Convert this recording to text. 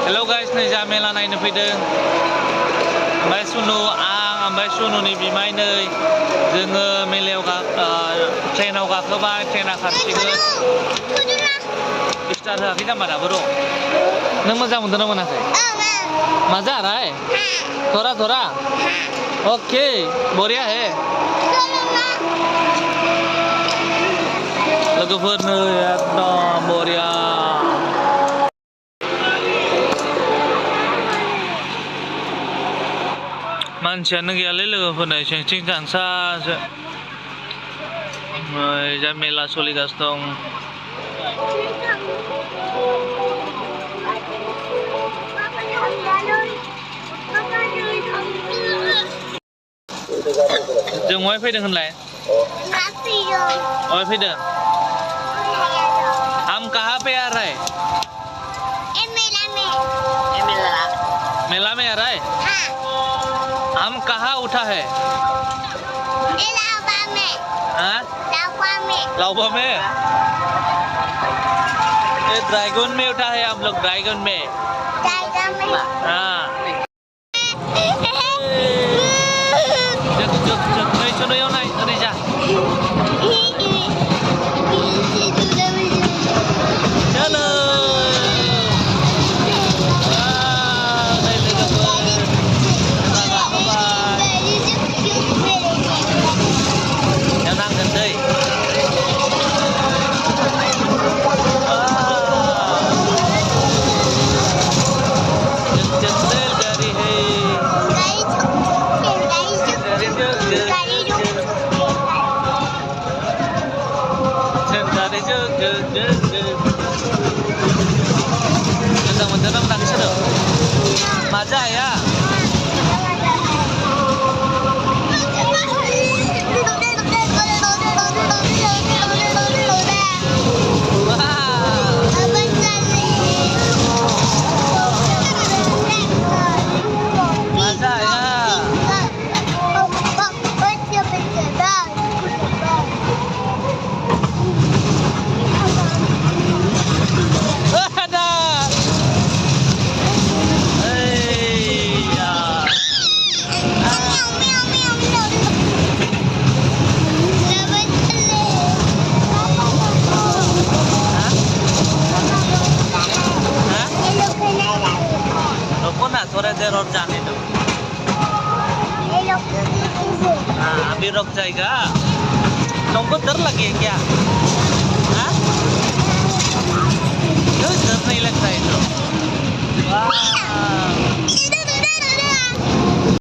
Hello guys, नै जा मेला नायनो फैदों। ओमफ्राय सुनु ओमफ्राय सुनुनि बिमाय नै जोङो मेलायाव ट्रेनाव गाखोबाय, ट्रेना खारसिगोन। स्टार्ट होआखै जाम्बा दाबो र'। नों मोजां मोनदों ना मोनाखै? मजा आ रहा है? थोड़ा थोड़ा? ओके, बढ़िया है। लोगोफोर नै एकदम बढ़िया। मानसियानो गैयालै लोगोफोरना सिं थांसासो। जा मेला सोलिगासिनो दं। जों बहाय फैदों होनलाय? बहाय फैदों? हम कहाँ पे आ रहे? मेला में आ रहा है? हम कहाँ उठा है? लाउबा में। ये ड्रैगन में उठा है हम लोग, ड्रैगन में। हाँ। नहीं सुनो यो नहीं, अरे जा। चलो। मजा आया? थोड़ा देर और जाने दो। हाँ, अभी रुक जाएगा। तुमको डर लगे क्या? हाँ? डर नहीं लगता है तो।